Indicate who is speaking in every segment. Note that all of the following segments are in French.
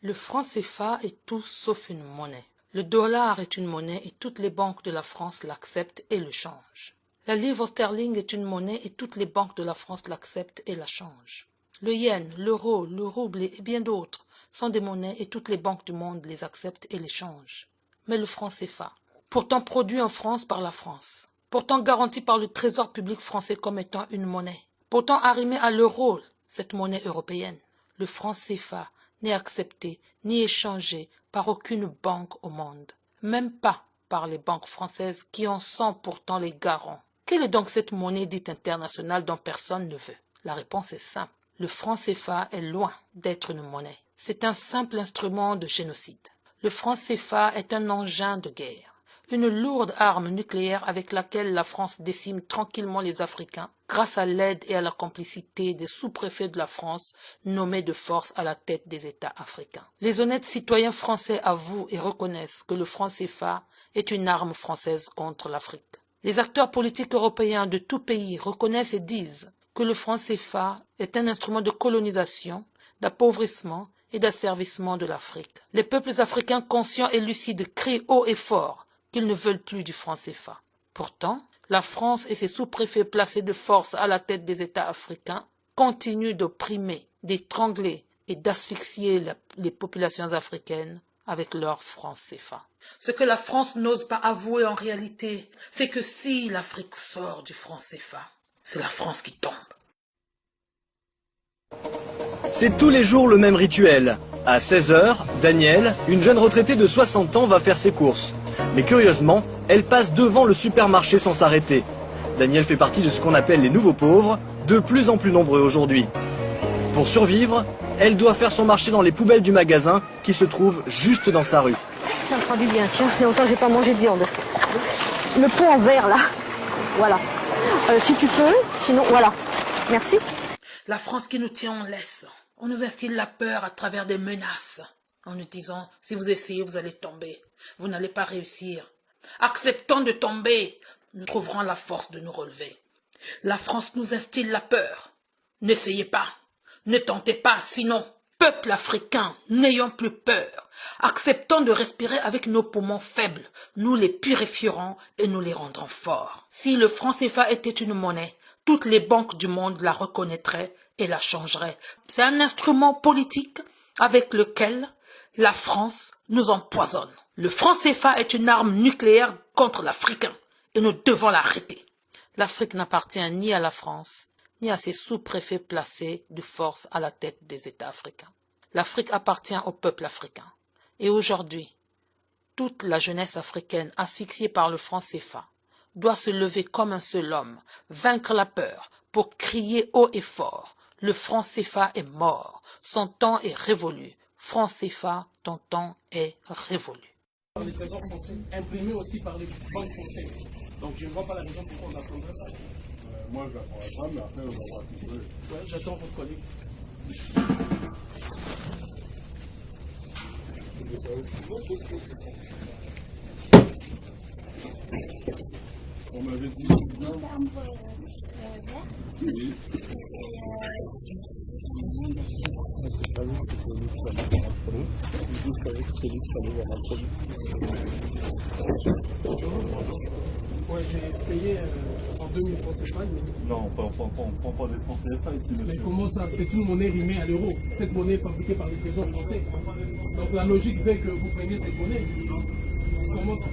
Speaker 1: Le franc CFA est tout sauf une monnaie. Le dollar est une monnaie et toutes les banques de la France l'acceptent et le changent. La livre sterling est une monnaie et toutes les banques de la France l'acceptent et la changent. Le yen, l'euro, le rouble et bien d'autres sont des monnaies et toutes les banques du monde les acceptent et les changent. Mais le franc CFA, pourtant produit en France par la France, pourtant garanti par le trésor public français comme étant une monnaie, pourtant arrimé à l'euro, cette monnaie européenne, le franc CFA n'est accepté ni échangé par aucune banque au monde, même pas par les banques françaises qui en sont pourtant les garants. Quelle est donc cette monnaie dite internationale dont personne ne veut? La réponse est simple. Le franc CFA est loin d'être une monnaie. C'est un simple instrument de génocide. Le franc CFA est un engin de guerre, une lourde arme nucléaire avec laquelle la France décime tranquillement les Africains grâce à l'aide et à la complicité des sous-préfets de la France nommés de force à la tête des États africains. Les honnêtes citoyens français avouent et reconnaissent que le franc CFA est une arme française contre l'Afrique. Les acteurs politiques européens de tout pays reconnaissent et disent que le franc CFA est un instrument de colonisation, d'appauvrissement et d'asservissement de l'Afrique. Les peuples africains conscients et lucides crient haut et fort qu'ils ne veulent plus du franc CFA. Pourtant, la France et ses sous-préfets placés de force à la tête des États africains continuent d'opprimer, d'étrangler et d'asphyxier les populations africaines avec leur franc CFA. Ce que la France n'ose pas avouer en réalité, c'est que si l'Afrique sort du franc CFA, c'est la France qui tombe.
Speaker 2: C'est tous les jours le même rituel. À 16 h, Danielle, une jeune retraitée de 60 ans, va faire ses courses. Mais curieusement, elle passe devant le supermarché sans s'arrêter. Danielle fait partie de ce qu'on appelle les nouveaux pauvres, de plus en plus nombreux aujourd'hui. Pour survivre, elle doit faire son marché dans les poubelles du magasin qui se trouve juste dans sa rue.
Speaker 3: Ça me fera du bien, tiens, il y a longtemps que j'ai pas mangé de viande. Le pot en verre là, voilà. Si tu peux, sinon, voilà. Merci.
Speaker 1: La France qui nous tient en laisse. On nous instille la peur à travers des menaces, en nous disant « si vous essayez, vous allez tomber, vous n'allez pas réussir ». Acceptons de tomber, nous trouverons la force de nous relever. La France nous instille la peur. N'essayez pas, ne tentez pas, sinon, peuple africain, n'ayons plus peur. Acceptons de respirer avec nos poumons faibles, nous les purifierons et nous les rendrons forts. Si le franc CFA était une monnaie, toutes les banques du monde la reconnaîtraient et la changeraient. C'est un instrument politique avec lequel la France nous empoisonne. Le franc CFA est une arme nucléaire contre l'Africain et nous devons l'arrêter. L'Afrique n'appartient ni à la France, ni à ses sous-préfets placés de force à la tête des États africains. L'Afrique appartient au peuple africain. Et aujourd'hui, toute la jeunesse africaine asphyxiée par le franc CFA doit se lever comme un seul homme, vaincre la peur, pour crier haut et fort. Le franc CFA est mort, son temps est révolu. Franc CFA, ton temps est révolu.
Speaker 4: Les trésors français, imprimés aussi par les banques françaises. Donc je ne vois pas la raison pourquoi on n'apprendrait pas.
Speaker 5: Moi je l'apprendrai pas, mais après on va voir tout seul.
Speaker 4: Ouais, j'attends votre collègue.
Speaker 5: On m'avait dit. Oui. C'est ça, oui, c'est celui qui fallait voir un produit. Je savais que c'est lui qu'il fallait voir un produit.
Speaker 4: Ouais, j'ai payé en 2000 francs CFA.
Speaker 5: Non, on prend pas des francs CFA ici, monsieur.
Speaker 4: Mais comment ça? C'est une monnaie rimée à l'euro. Cette monnaie est fabriquée par les trésors français. Donc la logique veut que vous preniez cette monnaie. Comment ça?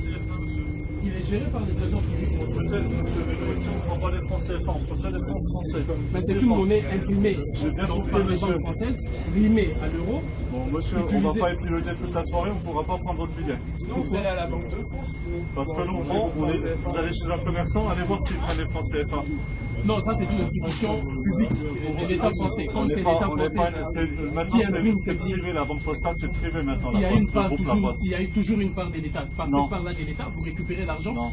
Speaker 4: Il est géré par les trésors publics français.
Speaker 5: Peut-être, monsieur, mais si on ne prend pas des francs CFA, on prend pas des francs français.
Speaker 4: Mais c'est une monnaie imprimée
Speaker 5: bien
Speaker 4: donc,
Speaker 5: compris,
Speaker 4: par les
Speaker 5: monsieur.
Speaker 4: banques françaises, rimée à l'euro.
Speaker 5: Bon, monsieur, on ne va pas épiloguer toute la soirée, on ne pourra pas prendre votre billet.
Speaker 4: Sinon, vous allez à la banque de France.
Speaker 5: Parce que nous, vous allez chez un commerçant, allez voir s'il prend des francs CFA.
Speaker 4: Non, ça c'est une institution publique de l'État français. Comme c'est l'État français
Speaker 5: maintenant,
Speaker 4: qui imprime ces
Speaker 5: c'est
Speaker 4: billets.
Speaker 5: privé, la banque postale, c'est privé maintenant.
Speaker 4: Il y a une part
Speaker 5: le groupe La
Speaker 4: toujours,
Speaker 5: Poste.
Speaker 4: il y a toujours une part de l'État. Par
Speaker 5: Non.
Speaker 4: cette part-là de l'État, vous récupérez l'argent.
Speaker 5: Non.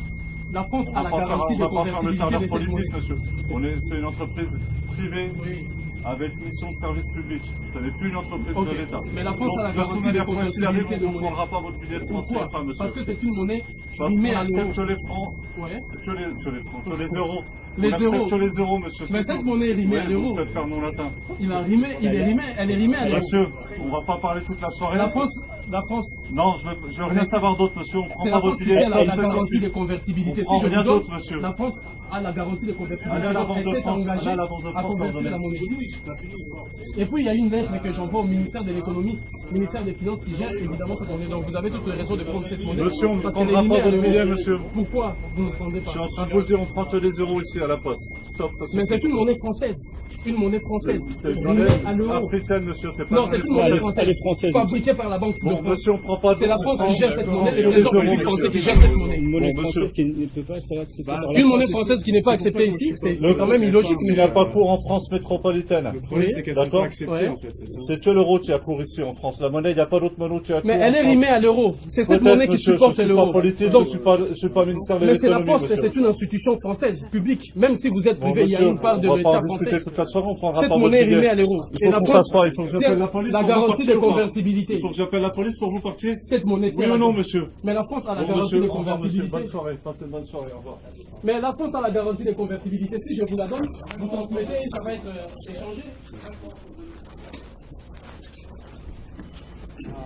Speaker 4: La France
Speaker 5: On
Speaker 4: a la
Speaker 5: va pas
Speaker 4: garantie de
Speaker 5: faire le
Speaker 4: convertibilité
Speaker 5: tardeur
Speaker 4: de cette monnaie.
Speaker 5: politique, monsieur. C'est une entreprise privée
Speaker 4: Oui.
Speaker 5: avec mission de service public. Ce n'est plus une entreprise
Speaker 4: Ok.
Speaker 5: de l'État.
Speaker 4: Mais la France
Speaker 5: Donc,
Speaker 4: a la
Speaker 5: de toute
Speaker 4: garantie de
Speaker 5: manière, quoi qu'il arrive,
Speaker 4: convertibilité de
Speaker 5: on ne
Speaker 4: monnaie.
Speaker 5: prendra pas votre billet de francs
Speaker 4: Pourquoi?
Speaker 5: CFA, monsieur.
Speaker 4: Parce que c'est une monnaie
Speaker 5: Parce
Speaker 4: rimée
Speaker 5: qu'on
Speaker 4: à l'euro.
Speaker 5: accepte les francs,
Speaker 4: Ouais.
Speaker 5: que les francs, que les euros
Speaker 4: Les zéros.
Speaker 5: que les zéros, monsieur.
Speaker 4: Mais cette monnaie est rimée à l'euro.
Speaker 5: Vous faites faire non latin.
Speaker 4: Elle est rimée à l'euro.
Speaker 5: Monsieur, on va pas parler toute la soirée.
Speaker 4: La France.
Speaker 5: Non, je veux rien savoir d'autre, monsieur. On prend
Speaker 4: C'est
Speaker 5: pas
Speaker 4: la
Speaker 5: votre
Speaker 4: France qui
Speaker 5: idée.
Speaker 4: tient la garantie de convertibilité.
Speaker 5: On prend
Speaker 4: Si je
Speaker 5: rien
Speaker 4: vous donne,
Speaker 5: d'autre, monsieur.
Speaker 4: la France a la garantie de convertibilité.
Speaker 5: Allez à la Banque de
Speaker 4: Elle s'est
Speaker 5: France,
Speaker 4: engagée
Speaker 5: allez à la Banque de
Speaker 4: à
Speaker 5: France,
Speaker 4: convertir
Speaker 5: pardonnez.
Speaker 4: la monnaie. Et puis il y a une lettre que j'envoie au ministère de l'économie, ministère des finances qui gère évidemment cette monnaie. Donc vous avez toutes les raisons de prendre cette monnaie.
Speaker 5: Monsieur, on ne
Speaker 4: parce qu'elle est
Speaker 5: prendra
Speaker 4: rimée
Speaker 5: pas
Speaker 4: à
Speaker 5: votre
Speaker 4: l'euro.
Speaker 5: billet, monsieur.
Speaker 4: Pourquoi vous ne prendrez
Speaker 5: Je
Speaker 4: pas?
Speaker 5: suis en train de vous le dire, on prend que les euros ici à la poste. Stop, ça
Speaker 4: Mais
Speaker 5: suffit.
Speaker 4: c'est une monnaie française. Une monnaie française.
Speaker 5: C'est une
Speaker 4: Rimée
Speaker 5: monnaie
Speaker 4: à l'euro.
Speaker 5: africaine, monsieur. C'est pas
Speaker 4: Non, c'est une monnaie française.
Speaker 6: Elle est française.
Speaker 4: Fabriquée par la Banque de
Speaker 5: Bon,
Speaker 4: France.
Speaker 5: monsieur, on prend pas de
Speaker 4: C'est la France qui gère cette monnaie et
Speaker 5: Sur
Speaker 4: le
Speaker 5: les
Speaker 4: trésor
Speaker 5: euros,
Speaker 4: public
Speaker 5: monsieur.
Speaker 4: français qui gère cette monnaie.
Speaker 6: Une monnaie
Speaker 5: Bon,
Speaker 6: française
Speaker 5: monsieur.
Speaker 6: qui ne peut pas être acceptée par la
Speaker 4: Une monnaie française qui n'est pas acceptée ici, c'est quand même illogique.
Speaker 5: Il n'a pas cours en France métropolitaine.
Speaker 4: Oui.
Speaker 5: D'accord.
Speaker 4: Ouais.
Speaker 5: C'est que l'euro qui a cours ici en France. La monnaie, il n'y a pas d'autre monnaie qui a cours.
Speaker 4: Mais elle est
Speaker 5: en France.
Speaker 4: rimée à l'euro. C'est cette
Speaker 5: Peut-être,
Speaker 4: monnaie qui
Speaker 5: monsieur,
Speaker 4: supporte
Speaker 5: je suis
Speaker 4: l'euro.
Speaker 5: pas politique,
Speaker 4: Donc,
Speaker 5: je suis pas ministère de
Speaker 4: mais c'est la
Speaker 5: l'économie,
Speaker 4: Poste,
Speaker 5: monsieur.
Speaker 4: c'est une institution française, publique. Même si vous êtes
Speaker 5: Bon,
Speaker 4: privé, il y a
Speaker 5: monsieur,
Speaker 4: une part de
Speaker 5: on va pas
Speaker 4: l'État
Speaker 5: en discuter
Speaker 4: français.
Speaker 5: toute la soirée, on prendra
Speaker 4: Cette
Speaker 5: pas votre
Speaker 4: monnaie est
Speaker 5: billet.
Speaker 4: rimée à l'euro.
Speaker 5: Il faut qu'on s'assoie, il faut que j'appelle la police
Speaker 4: la
Speaker 5: pour vous
Speaker 4: garantie
Speaker 5: partir
Speaker 4: de
Speaker 5: ou pas
Speaker 4: convertibilité.
Speaker 5: Il faut que j'appelle la police pour vous partir.
Speaker 4: Cette monnaie
Speaker 5: Oui ou non, monsieur?
Speaker 4: Mais la France a la
Speaker 5: Bon,
Speaker 4: garantie
Speaker 5: monsieur,
Speaker 4: de
Speaker 5: au revoir, monsieur.
Speaker 4: convertibilité.
Speaker 5: Bonne soirée, passez une bonne soirée, au revoir.
Speaker 4: Mais la France a la garantie de convertibilité. Si je vous la donne, vous transmettez et ça va être échangé.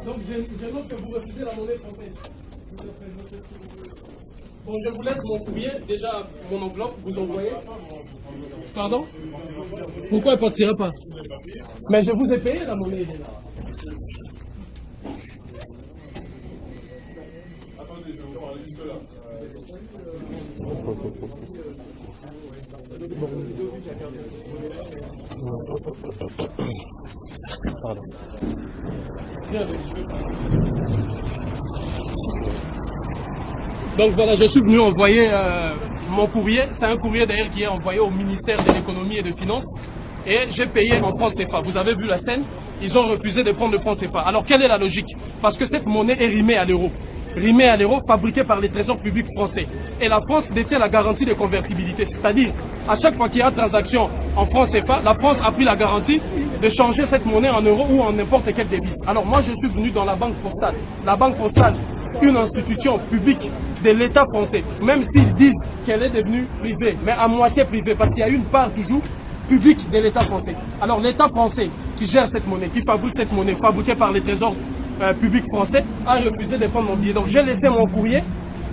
Speaker 4: Donc je note que vous refusez la monnaie française. Bon, je vous laisse mon courrier, déjà mon enveloppe, vous envoyez. Pardon? Pourquoi elle ne partira pas? Mais je vous ai payé la monnaie déjà. Donc voilà, je suis venu envoyer mon courrier. C'est un courrier d'ailleurs qui est envoyé au ministère de l'économie et des finances. Et j'ai payé en francs CFA. Vous avez vu la scène? Ils ont refusé de prendre le franc CFA. Alors quelle est la logique? Parce que cette monnaie est rimée à l'euro. Rimée à l'euro, fabriquée par les trésors publics français. Et la France détient la garantie de convertibilité. C'est-à-dire, à chaque fois qu'il y a une transaction en francs CFA, la France a pris la garantie de changer cette monnaie en euros ou en n'importe quelle devise. Alors moi, je suis venu dans la Banque Postale. La Banque Postale, une institution publique de l'État français, même s'ils disent qu'elle est devenue privée, mais à moitié privée, parce qu'il y a une part toujours publique de l'État français. Alors l'État français qui gère cette monnaie, qui fabrique cette monnaie, fabriquée par les trésors publics français, a refusé de prendre mon billet. Donc j'ai laissé mon courrier.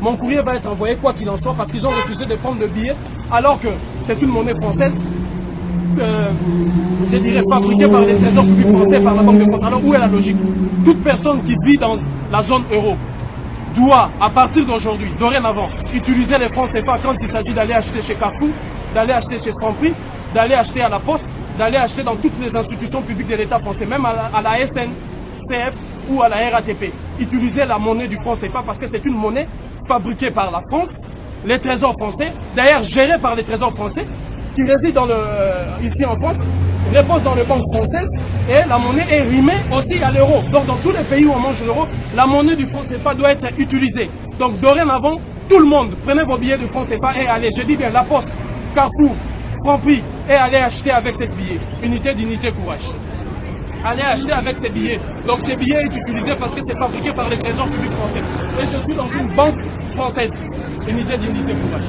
Speaker 4: Mon courrier va être envoyé quoi qu'il en soit, parce qu'ils ont refusé de prendre le billet, alors que c'est une monnaie française, je dirais fabriquée par les trésors publics français, par la Banque de France. Alors où est la logique? Toute personne qui vit dans la zone euro doit, à partir d'aujourd'hui, dorénavant, utiliser les francs CFA quand il s'agit d'aller acheter chez Carrefour, d'aller acheter chez Franprix, d'aller acheter à la Poste, d'aller acheter dans toutes les institutions publiques de l'État français, même à la SNCF ou à la RATP. Utiliser la monnaie du franc CFA parce que c'est une monnaie fabriquée par la France, les trésors français, d'ailleurs gérée par les trésors français, qui résident ici en France, repose dans les banques françaises et la monnaie est rimée aussi à l'euro. Donc dans tous les pays où on mange l'euro, la monnaie du franc CFA doit être utilisée. Donc dorénavant, tout le monde, prenez vos billets de franc CFA et allez, je dis bien la Poste, Carrefour, Franprix, et allez acheter avec ces billets. Unité, dignité, courage. Allez acheter avec ces billets. Donc ces billets sont utilisés parce que c'est fabriqué par les trésors publics français. Et je suis dans une banque française. Unité, dignité, courage.